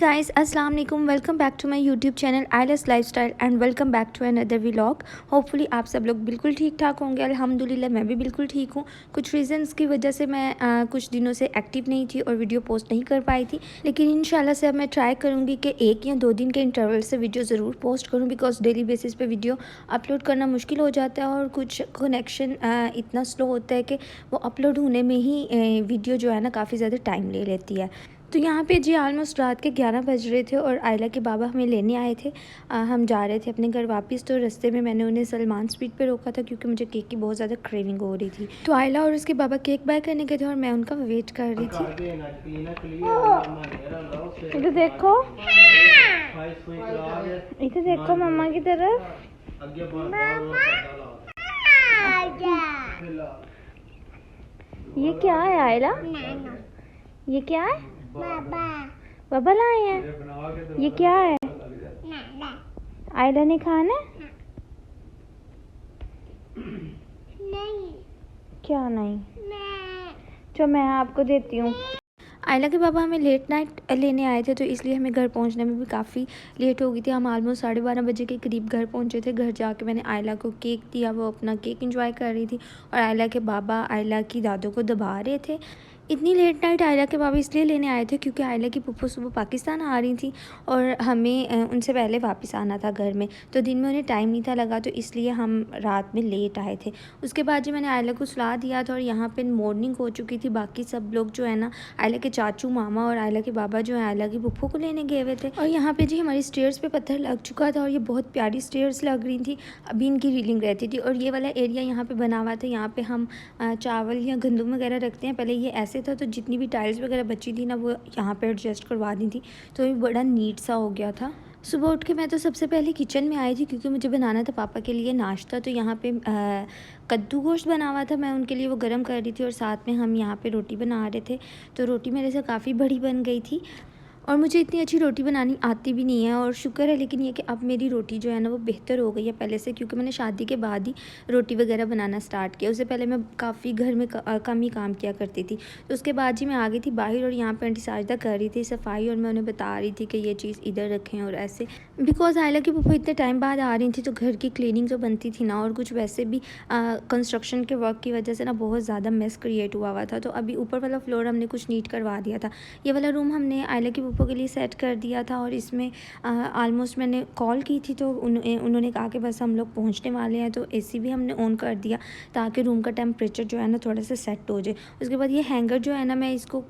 Guys, अस्सलाम वालेकुम। Welcome back to my YouTube channel आइलस lifestyle and welcome back to another vlog. Hopefully आप सब लोग बिल्कुल ठीक ठाक होंगे। अल्हम्दुलिल्लाह मैं भी बिल्कुल ठीक हूँ। कुछ रीज़न्स की वजह से मैं कुछ दिनों से एक्टिव नहीं थी और वीडियो पोस्ट नहीं कर पाई थी, लेकिन इंशाल्लाह से अब मैं ट्राई करूँगी कि 1 या 2 दिन के इंटरवल से वीडियो ज़रूर पोस्ट करूँ, बिकॉज डेली बेसिस पे वीडियो अपलोड करना मुश्किल हो जाता है और कुछ कनेक्शन इतना स्लो होता है कि वो अपलोड होने में ही वीडियो जो है ना काफ़ी ज़्यादा टाइम ले लेती है। तो यहाँ पे जी ऑलमोस्ट रात के 11 बज रहे थे और आयला के बाबा हमें लेने आए थे। हम जा रहे थे अपने घर वापस। तो रास्ते में मैंने उन्हें सलमान स्ट्रीट पे रोका था क्योंकि मुझे केक की बहुत ज़्यादा क्रेविंग हो रही थी। तो आयला और उसके बाबा केक बाय करने गए थे और मैं उनका वेट कर रही थी। इधर देखो, इधर देखो मम्मा की तरफ। ये क्या है आयला? ये क्या है? बाबा लाए हैं। ये क्या है? आयला ने खाना है? नहीं। क्या नहीं? जो मैं आपको देती हूँ। आयला के बाबा हमें लेट नाइट लेने आए थे, तो इसलिए हमें घर पहुंचने में भी काफ़ी लेट हो गई थी। हम ऑलमोस्ट 12:30 बजे के करीब घर पहुंचे थे। घर जाके मैंने आयला को केक दिया, वो अपना केक एंजॉय कर रही थी और आयला के बाबा आयला की दादों को दबा रहे थे। इतनी लेट नाइट आयला के बाबा इसलिए लेने आए थे क्योंकि आयला की पुप्पो सुबह पाकिस्तान आ रही थी और हमें उनसे पहले वापस आना था घर में। तो दिन में उन्हें टाइम नहीं था लगा, तो इसलिए हम रात में लेट आए थे। उसके बाद जी मैंने आयला को सुला दिया था और यहाँ पे मॉर्निंग हो चुकी थी। बाकी सब लोग जो है ना, आयला के चाचू मामा और आयला के बाबा जो है आयला की पुप्पो को लेने गए हुए थे। और यहाँ पे जी हमारी स्टेयर्स पे पत्थर लग चुका था और ये बहुत प्यारी स्टेयर्स लग रही थी। अभी इनकी रीलिंग रहती थी और ये वाला एरिया यहाँ पे बना हुआ था। यहाँ पे हम चावल या गंदम वगैरह रखते हैं। पहले ये ऐसे था, तो जितनी भी टाइल्स वगैरह बची थी ना वो यहाँ पे एडजस्ट करवा दी थी, तो ये बड़ा नीट सा हो गया था। सुबह उठ के मैं तो सबसे पहले किचन में आई थी क्योंकि मुझे बनाना था पापा के लिए नाश्ता। तो यहाँ पे कद्दू गोश्त बना हुआ था, मैं उनके लिए वो गर्म कर रही थी और साथ में हम यहाँ पे रोटी बना रहे थे। तो रोटी मेरे से काफ़ी बड़ी बन गई थी और मुझे इतनी अच्छी रोटी बनानी आती भी नहीं है, और शुक्र है लेकिन ये कि अब मेरी रोटी जो है ना वो बेहतर हो गई है पहले से, क्योंकि मैंने शादी के बाद ही रोटी वगैरह बनाना स्टार्ट किया। उससे पहले मैं काफ़ी घर में कम ही काम किया करती थी। तो उसके बाद जी मैं आ गई थी बाहर और यहाँ पे आंटी साजिदा कर रही थी सफाई और मैं उन्हें बता रही थी कि ये चीज़ इधर रखें और ऐसे, बिकॉज आयला की पुप्पो इतने टाइम बाद आ रही थी तो घर की क्लीनिंग जो बनती थी ना, और कुछ वैसे भी कंस्ट्रक्शन के वर्क की वजह से ना बहुत ज़्यादा मेस क्रिएट हुआ था। तो अभी ऊपर वाला फ्लोर हमने कुछ नीट करवा दिया था। ये वाला रूम हमने आयला की पुप्पो के लिए सेट कर दिया था और इसमें ऑलमोस्ट मैंने कॉल की थी तो उन्होंने कहा कि बस हम लोग पहुंचने वाले हैं। तो एसी भी हमने ऑन कर दिया ताकि रूम का टेम्परेचर जो है ना थोड़ा सा सेट हो जाए। उसके बाद ये हैंगर जो है ना, मैं इसको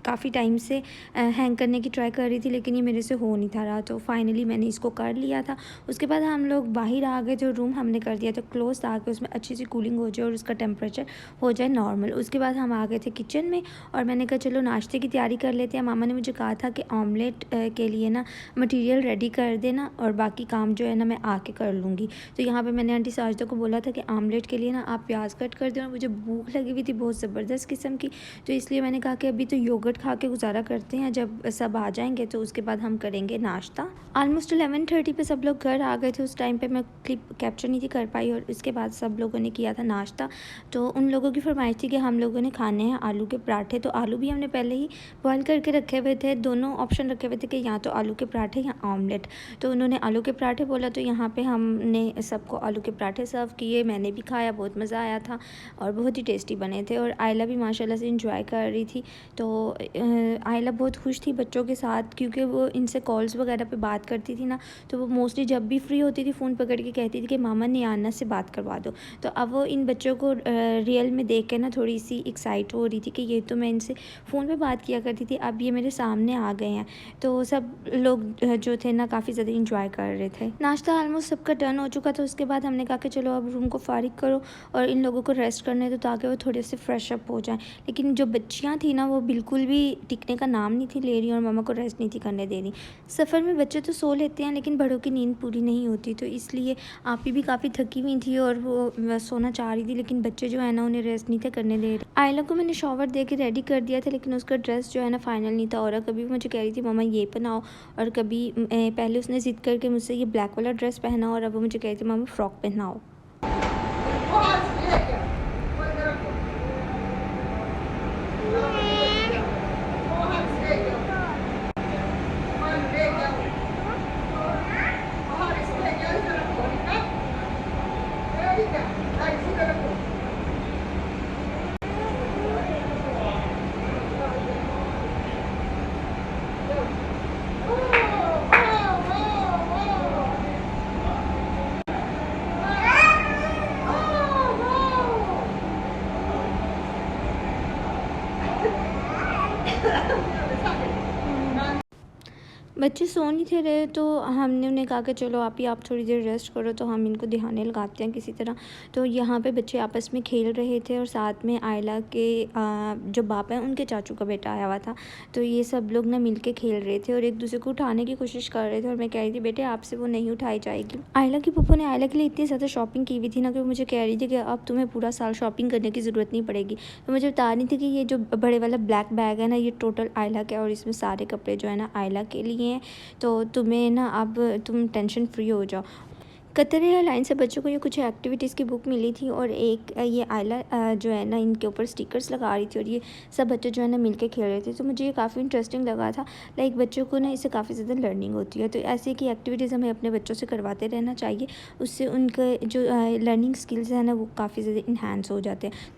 काफ़ी टाइम से हैंग करने की ट्राई कर रही थी लेकिन ये मेरे से हो नहीं था रहा, तो फाइनली मैंने इसको कर लिया था। उसके बाद हम लोग बाहर आ गए थे, रूम हमने कर दिया था क्लोज ताकि उसमें अच्छी सी कूलिंग हो जाए और उसका टेम्परेचर हो जाए नॉर्मल। उसके बाद हम आ गए थे किचन में और मैंने कहा चलो नाश्ते की तैयारी कर लेते हैं। मामा ने मुझे कहा था कि ऑमलेट के लिए ना मटीरियल रेडी कर देना और बाकी काम जो है ना मैं आके कर लूँगी। तो यहाँ पर मैंने आंटी साजिदा को बोला था कि ऑमलेट के लिए ना आप प्याज कट कर दें, और मुझे भूख लगी हुई थी बहुत ज़बरदस्त किस्म की, तो इसलिए मैंने कहा कि अभी तो योगर्ट खा के गुजारा करते हैं, जब सब आ जाएंगे तो उसके बाद हम करेंगे नाश्ता। ऑलमोस्ट 11:30 पे सब लोग घर आ गए थे। उस टाइम पे मैं क्लिप कैप्चर नहीं थी कर पाई और उसके बाद सब लोगों ने किया था नाश्ता। तो उन लोगों की फरमाइश थी कि हम लोगों ने खाने हैं आलू के पराठे। तो आलू भी हमने पहले ही बॉयल करके रखे हुए थे, दोनों ऑप्शन रखे हुए थे कि या तो आलू के पराठे या ऑमलेट। तो उन्होंने आलू के पराठे बोला, तो यहाँ पर हमने सबको आलू के पराठे सर्व किए। मैंने भी खाया, बहुत मज़ा आया था और बहुत ही टेस्टी बने थे और आयला भी माशाल्लाह से इंजॉय कर रही थी। तो आयला बहुत खुश थी बच्चों के साथ क्योंकि वो इनसे कॉल्स वगैरह पे बात करती थी ना, तो वो मोस्टली जब भी फ्री होती थी फ़ोन पकड़ के कहती थी कि मामा नियाना से बात करवा दो। तो अब वो इन बच्चों को रियल में देख के ना थोड़ी सी एक्साइट हो रही थी कि ये तो मैं इनसे फ़ोन पे बात किया करती थी, अब ये मेरे सामने आ गए हैं। तो सब लोग जो थे ना काफ़ी ज़्यादा इंजॉय कर रहे थे। नाश्ता ऑलमोस्ट सबका डन हो चुका था। उसके बाद हमने कहा कि चलो अब रूम को फारिग करो और इन लोगों को रेस्ट करने दो ताकि वो थोड़े से फ्रेश अप हो जाएं। लेकिन जो बच्चियाँ थी ना वो बिल्कुल भी टिकने का नाम नहीं थी ले रही और मामा को रेस्ट नहीं थी करने दे रही। सफ़र में बच्चे तो सो लेते हैं लेकिन बड़ों की नींद पूरी नहीं होती, तो इसलिए आपी भी काफ़ी थकी हुई थी और वो सोना चाह रही थी, लेकिन बच्चे जो है ना उन्हें रेस्ट नहीं थे करने दे रहे। आयला को मैंने शॉवर दे के रेडी कर दिया था लेकिन उसका ड्रेस जो है ना फाइनल नहीं था, और कभी मुझे कह रही थी मामा ये पहनाओ, और कभी पहले उसने ज़िद करके मुझसे ये ब्लैक वाला ड्रेस पहना और अब वो मुझे कह रही थी मामा फ्रॉक पहनाओ। बच्चे सो नहीं थे रहे तो हमने उन्हें कहा कि चलो आप थोड़ी देर रेस्ट करो, तो हम इनको दिहाने लगाते हैं किसी तरह। तो यहाँ पे बच्चे आपस में खेल रहे थे और साथ में आयला के जो बाप हैं उनके चाचू का बेटा आया हुआ था। तो ये सब लोग ना मिल के खेल रहे थे और एक दूसरे को उठाने की कोशिश कर रहे थे और मैं कह रही थी बेटे आपसे वो नहीं उठाई जाएगी। आयला की पप्पू ने आयला के लिए इतनी ज़्यादा शॉपिंग की हुई थी ना कि वो मुझे कह रही थी कि अब तुम्हें पूरा साल शॉपिंग करने की ज़रूरत नहीं पड़ेगी। तो मुझे बता रही थी कि ये जो बड़े वाला ब्लैक बैग है ना, ये टोटल आयला का है और इसमें सारे कपड़े जो है ना आयला के लिए हैं। तो तुम्हें ना अब तुम टेंशन फ्री हो जाओ। कतर एयरलाइन से बच्चों को ये कुछ एक्टिविटीज़ की बुक मिली थी और एक ये आयला जो है ना इनके ऊपर स्टिकर्स लगा रही थी और ये सब बच्चे जो है ना मिलके खेल रहे थे। तो मुझे ये काफ़ी इंटरेस्टिंग लगा था। लाइक बच्चों को ना इससे काफ़ी ज़्यादा लर्निंग होती है। तो ऐसे की एक्टिविटीज़ हमें अपने बच्चों से करवाते रहना चाहिए। उससे उनके जो लर्निंग स्किल्स हैं ना वो काफ़ी ज़्यादा इन्हांस हो जाते हैं।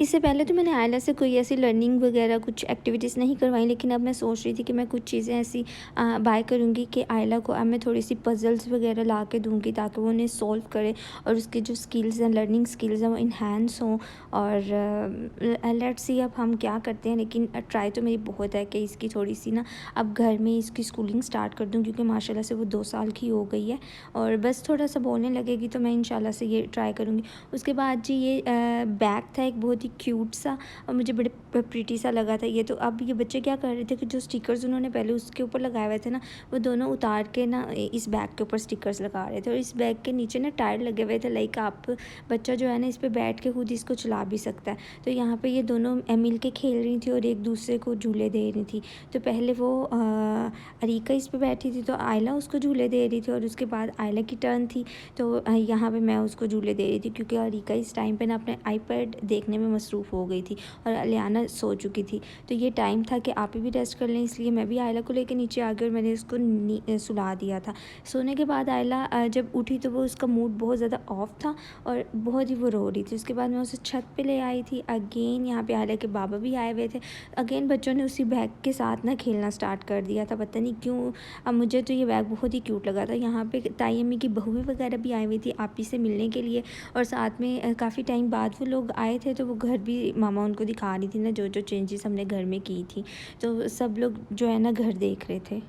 इससे पहले तो मैंने आयला से कोई ऐसी लर्निंग वगैरह कुछ एक्टिविटीज़ नहीं करवाई, लेकिन अब मैं सोच रही थी कि मैं कुछ चीज़ें ऐसी बाय करूँगी कि आयला को अब मैं थोड़ी सी पजल्स वगैरह ला के दूँगी ताकि वो उन्हें सॉल्व करे और उसके जो स्किल्स हैं, लर्निंग स्किल्स हैं, वो इन्हांस हों। और लेट्स सी अब हम क्या करते हैं, लेकिन ट्राई तो मेरी बहुत है कि इसकी थोड़ी सी ना अब घर में इसकी स्कूलिंग स्टार्ट कर दूँ, क्योंकि माशाल्लाह से वो 2 साल की हो गई है और बस थोड़ा सा बोलने लगेगी तो मैं इंशाल्लाह से ये ट्राई करूँगी। उसके बाद जी ये बैग था एक बहुत क्यूट सा और मुझे बड़े प्रीटी सा लगा था ये। तो अब ये बच्चे क्या कर रहे थे कि जो स्टिकर्स उन्होंने पहले उसके ऊपर लगाए हुए थे ना, वो दोनों उतार के ना इस बैग के ऊपर स्टिकर्स लगा रहे थे और इस बैग के नीचे ना टायर लगे हुए थे। लाइक आप बच्चा जो है ना इस पर बैठ के खुद इसको चला भी सकता है। तो यहाँ पे ये दोनों मिल के खेल रही थी और एक दूसरे को झूले दे रही थी। तो पहले वो अरीका इस पर बैठी थी तो आयला उसको झूले दे रही थी और उसके बाद आयला की टर्न थी तो यहाँ पे मैं उसको झूले दे रही थी, क्योंकि अरीका इस टाइम पे ना अपने आईपैड देखने में मसरूफ़ हो गई थी और अलियाना सो चुकी थी। तो ये टाइम था कि आप भी रेस्ट कर लें, इसलिए मैं भी आयला को लेकर नीचे आ गई और मैंने उसको सुला दिया था। सोने के बाद आयला जब उठी तो वो उसका मूड बहुत ज़्यादा ऑफ था और बहुत ही वो रो रही थी। उसके बाद मैं उसे छत पे ले आई थी। अगेन यहाँ पे आयला के बाबा भी आए हुए थे। अगेन बच्चों ने उसी बैग के साथ ना खेलना स्टार्ट कर दिया था, पता नहीं क्यों। अब मुझे तो ये बैग बहुत ही क्यूट लगा था। यहाँ पे ताई अम्मी की बहू वगैरह भी आई हुई थी आपी से मिलने के लिए और साथ में काफ़ी टाइम बाद वो लोग आए थे। तो वो घर भी मामा उनको दिखा रही थी ना जो जो चेंजेस हमने घर में की थी। तो सब लोग जो है ना घर देख रहे थे।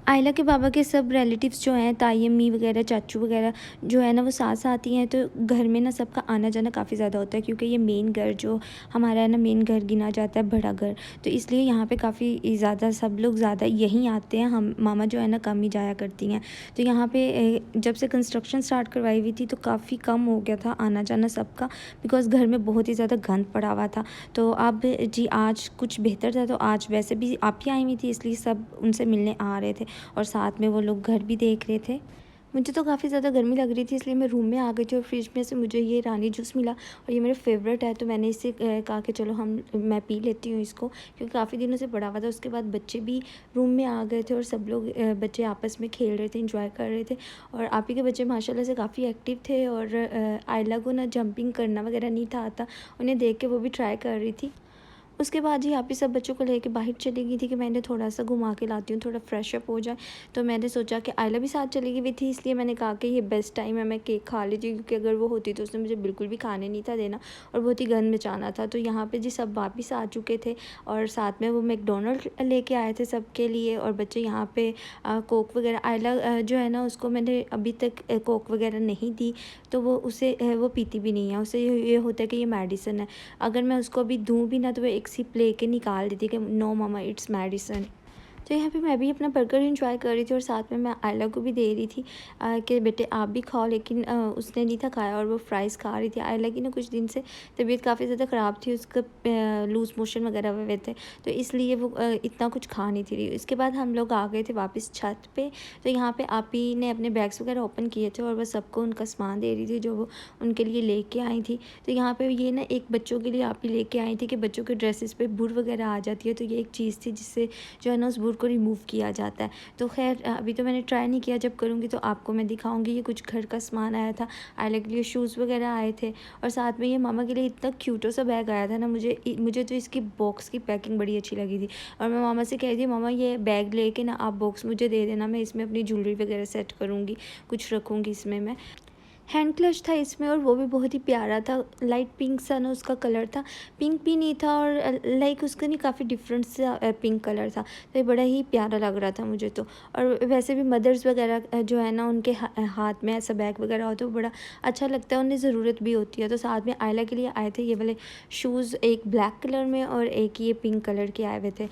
आयला के बाबा के सब रिलेटिव्स जो हैं, ताई अम्मी वगैरह, चाचू वगैरह जो है ना वो साथ साथ ही हैं। तो घर में ना सबका आना जाना काफ़ी ज़्यादा होता है, क्योंकि ये मेन घर जो हमारा है ना मेन घर गिना जाता है, बड़ा घर। तो इसलिए यहाँ पे काफ़ी ज़्यादा सब लोग ज़्यादा यहीं आते हैं। हम मामा जो है ना कम ही जाया करती हैं। तो यहाँ पर जब से कंस्ट्रक्शन स्टार्ट करवाई हुई थी तो काफ़ी कम हो गया था आना जाना सबका, बिकॉज़ घर में बहुत ही ज़्यादा गंद पड़ा हुआ था। तो अब जी आज कुछ बेहतर था। तो आज वैसे भी आप ही आई हुई थी, इसलिए सब उनसे मिलने आ रहे थे और साथ में वो लोग घर भी देख रहे थे। मुझे तो काफ़ी ज़्यादा गर्मी लग रही थी, इसलिए मैं रूम में आ गई थी और फ्रिज में से मुझे ये रानी जूस मिला और ये मेरा फेवरेट है। तो मैंने इससे कहा कि चलो मैं पी लेती हूँ इसको, क्योंकि काफ़ी दिनों से पड़ा हुआ था। उसके बाद बच्चे भी रूम में आ गए थे और सब लोग बच्चे आपस में खेल रहे थे, इंजॉय कर रहे थे। और आप ही के बच्चे माशाल्लाह से काफ़ी एक्टिव थे और आयला को ना जंपिंग करना वगैरह नहीं था आता, उन्हें देख के वो भी ट्राई कर रही थी। उसके बाद जी आप ही सब बच्चों को लेके बाहर चली गई थी कि मैंने थोड़ा सा घुमा के लाती हूँ, थोड़ा फ्रेश अप हो जाए। तो मैंने सोचा कि आयला भी साथ चली गई हुई थी, इसलिए मैंने कहा कि ये बेस्ट टाइम है, मैं केक खा लीजिए, क्योंकि अगर वो होती तो उसने मुझे बिल्कुल भी खाने नहीं था देना और बहुत ही गंद मचाना था। तो यहाँ पर जी सब वापस आ चुके थे और साथ में वो मैकडोनल्ड लेके आए थे सबके लिए और बच्चे यहाँ पर कोक वगैरह, आयला जो है ना उसको मैंने अभी तक कोक वगैरह नहीं दी, तो वो पीती भी नहीं है। उसे ये होता है कि ये मेडिसिन है, अगर मैं उसको अभी दूँ भी ना तो वो एक सिप लेके निकाल देती कि नो मामा इट्स मेडिसिन। तो यहाँ पे मैं भी अपना बर्गर एंजॉय कर रही थी और साथ में मैं आयला को भी दे रही थी कि बेटे आप भी खाओ, लेकिन उसने नहीं था खाया और वो फ्राइज़ खा रही थी। आयला की ना कुछ दिन से तबीयत काफ़ी ज़्यादा ख़राब थी, उसका लूज़ मोशन वगैरह हुए थे, तो इसलिए वो इतना कुछ खा नहीं थी। इसके बाद हम लोग आ गए थे वापस छत पे। तो यहाँ पे आप ही ने अपने बैग्स वगैरह ओपन किए थे और वह सबको उनका सामान दे रही थी जो वो उनके लिए लेके आई थी। तो यहाँ पे ये ना एक बच्चों के लिए आप ही लेके आई थी कि बच्चों के ड्रेसेस पे बुर वगैरह आ जाती है, तो ये एक चीज़ थी जिससे जो है ना उस बुर को रिमूव किया जाता है। तो खैर अभी तो मैंने ट्राई नहीं किया, जब करूँगी तो आपको मैं दिखाऊँगी। ये कुछ घर का सामान आया था, आयला के लिए शूज़ वगैरह आए थे, और साथ में ये मामा के लिए इतना क्यूटो सा बैग आया था ना। मुझे तो इसकी बॉक्स की पैकिंग बड़ी अच्छी लगी थी, और मैं मामा से कह रही थी मामा ये बैग लेके ना आप बॉक्स मुझे दे देना, मैं इसमें अपनी ज्वेलरी वगैरह सेट करूँगी, कुछ रखूँगी इसमें मैं। हैंड क्लच था इसमें, और वो भी बहुत ही प्यारा था, लाइट पिंक सा ना उसका कलर था, पिंक भी नहीं था और लाइक उसका नहीं काफ़ी डिफरेंट सा पिंक कलर था। तो ये बड़ा ही प्यारा लग रहा था मुझे तो। और वैसे भी मदर्स वगैरह जो है ना उनके हाथ में ऐसा बैग वगैरह हो तो बड़ा अच्छा लगता है, उन्हें ज़रूरत भी होती है। तो साथ में आयला के लिए आए थे ये वाले शूज़, एक ब्लैक कलर में और एक ये पिंक कलर के आए हुए थे।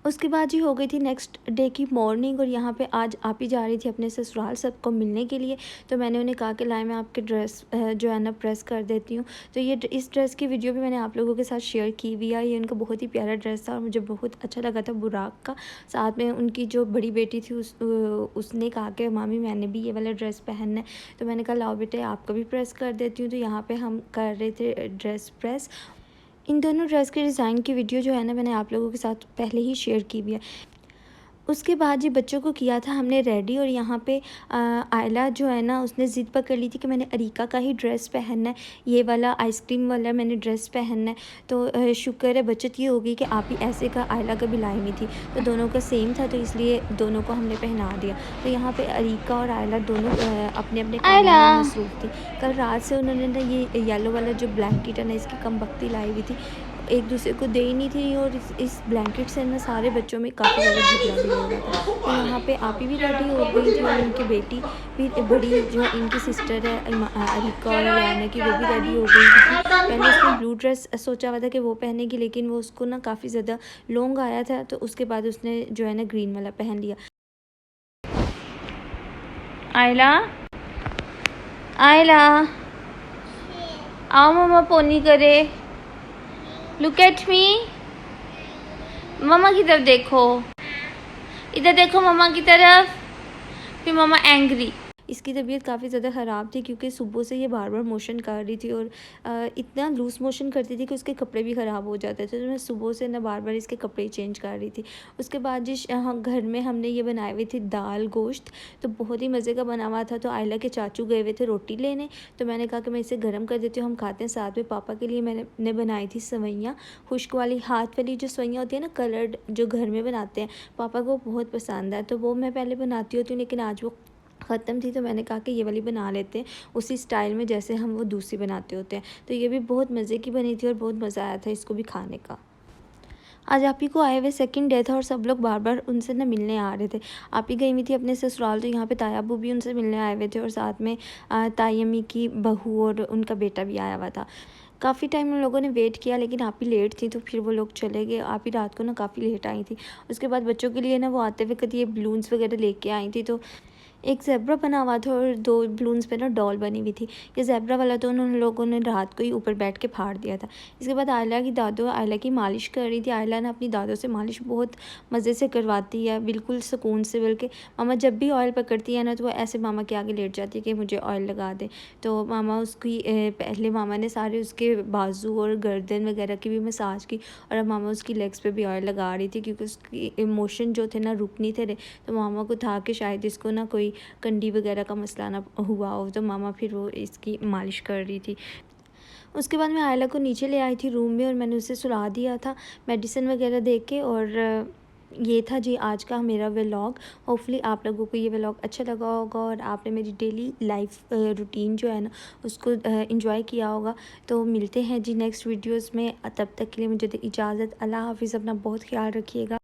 उसके बाद ही हो गई थी नेक्स्ट डे की मॉर्निंग, और यहाँ पे आज आप ही जा रही थी अपने ससुराल सबको मिलने के लिए। तो मैंने उन्हें कहा कि लाए मैं आपके ड्रेस जो है ना प्रेस कर देती हूँ। तो ये इस ड्रेस की वीडियो भी मैंने आप लोगों के साथ शेयर की हुई है। ये उनका बहुत ही प्यारा ड्रेस था और मुझे बहुत अच्छा लगा था बुराक का। साथ में उनकी जो बड़ी बेटी थी उसने कहा कि मामी मैंने भी ये वाला ड्रेस पहनना है। तो मैंने कहा लाओ बेटे आपको भी प्रेस कर देती हूँ। तो यहाँ पर हम कर रहे थे ड्रेस प्रेस। इन दोनों ड्रेस के डिज़ाइन की वीडियो जो है ना मैंने आप लोगों के साथ पहले ही शेयर की हुई है। उसके बाद ये बच्चों को किया था हमने रेडी, और यहाँ पे आयला जो है ना उसने ज़िद पकड़ ली थी कि मैंने अरीका का ही ड्रेस पहनना है, ये वाला आइसक्रीम वाला मैंने ड्रेस पहनना है। तो शुक्र है बचत ये होगी कि आप ही ऐसे का आयला का बिलाई में थी, तो दोनों का सेम था, तो इसलिए दोनों को हमने पहना दिया। तो यहाँ पे अरीका और आयला दोनों अपने अपने काम में मसरूफ़ थी। कल रात से उन्होंने ना ये येलो वाला जो ब्लैंकेट है ना इसकी कम बख्ती लाई हुई थी, एक दूसरे को दे ही नहीं थी, और इस ब्लैंकेट से ना सारे बच्चों में काफ़ी ज़्यादा झगड़ा भी हो रहा था। तो यहाँ पे आप ही भी रेडी हो गई थी, और उनकी बेटी भी बड़ी जो इनकी सिस्टर है अरिका और अलियाना की, वो भी रेडी हो गई थी। पहले उसने ब्लू ड्रेस सोचा हुआ था कि वो पहनेगी, लेकिन वो उसको ना काफ़ी ज़्यादा लॉन्ग आया था, तो उसके बाद उसने जो है ना ग्रीन वाला पहन लिया। आयला आयला आओ मम्मा पोनी करे, लुक एट मी, मम्मा की तरफ देखो, इधर देखो मम्मा की तरफ। फिर मम्मा एंग्री। इसकी तबीयत काफ़ी ज़्यादा ख़राब थी क्योंकि सुबह से ये बार बार मोशन कर रही थी, और इतना लूज़ मोशन करती थी कि उसके कपड़े भी ख़राब हो जाते थे। तो मैं सुबह से ना बार बार इसके कपड़े चेंज कर रही थी। उसके बाद जिस घर में हमने ये बनाए हुए थे दाल गोश्त, तो बहुत ही मज़े का बना हुआ था। तो आयला के चाचू गए हुए थे रोटी लेने, तो मैंने कहा कि मैं इसे गर्म कर देती हूँ, हम खाते हैं साथ में। पापा के लिए मैंने बनाई थी सवैयाँ, खुश्क वाली हाथ वाली जो सवैयाँ होती है ना कलर्ड, जो घर में बनाते हैं, पापा को बहुत पसंद है। तो वो मैं पहले बनाती होती हूँ, लेकिन आज वो ख़त्म थी, तो मैंने कहा कि ये वाली बना लेते हैं उसी स्टाइल में जैसे हम वो दूसरी बनाते होते हैं। तो ये भी बहुत मज़े की बनी थी और बहुत मज़ा आया था इसको भी खाने का। आज आप ही को आए हुए सेकंड डे था, और सब लोग बार बार उनसे ना मिलने आ रहे थे। आप ही गई हुई थी अपने ससुराल, तो यहाँ पे तायाबू भी उनसे मिलने आए हुए थे, और साथ में ताई अम्मी की बहू और उनका बेटा भी आया हुआ था। काफ़ी टाइम उन लोगों ने वेट किया, लेकिन आप ही लेट थी, तो फिर वो लोग चले गए। आप ही रात को ना काफ़ी लेट आई थी। उसके बाद बच्चों के लिए ना वो आते वक्त ये बलून्स वगैरह लेके आई थी। तो एक ज़ेब्रा बना हुआ था और 2 बलून्स पे ना डॉल बनी हुई थी। ये ज़ेब्रा वाला तो उन लोगों ने रात को ही ऊपर बैठ के फाड़ दिया था। इसके बाद आयला की दादू आयला की मालिश कर रही थी। आयला ने अपनी दादों से मालिश बहुत मज़े से करवाती है, बिल्कुल सुकून से। बल्कि मामा जब भी ऑयल पकड़ती है ना, तो वो ऐसे मामा के आगे लेट जाती है कि मुझे ऑयल लगा दे। तो मामा उसकी पहले मामा ने सारे उसके बाजू और गर्दन वगैरह की भी मसाज की, और अब मामा उसकी लेग्स पे भी ऑयल लगा रही थी, क्योंकि उसकी इमोशन जो थे ना रुक नहीं थे रहे। तो मामा को था कि शायद इसको ना कोई कंडी वगैरह का मसला ना हुआ हो, तो मामा फिर वो इसकी मालिश कर रही थी। उसके बाद मैं आयला को नीचे ले आई थी रूम में, और मैंने उसे सुला दिया था मेडिसिन वगैरह दे के। और ये था जी आज का मेरा व्लॉग। होपफुली आप लोगों को ये व्लॉग अच्छा लगा होगा, और आपने मेरी डेली लाइफ रूटीन जो है ना उसको एंजॉय किया होगा। तो मिलते हैं जी नेक्स्ट वीडियोस में। तब तक के लिए मुझे इजाज़त। अल्लाह हाफिज़। अपना बहुत ख्याल रखिएगा।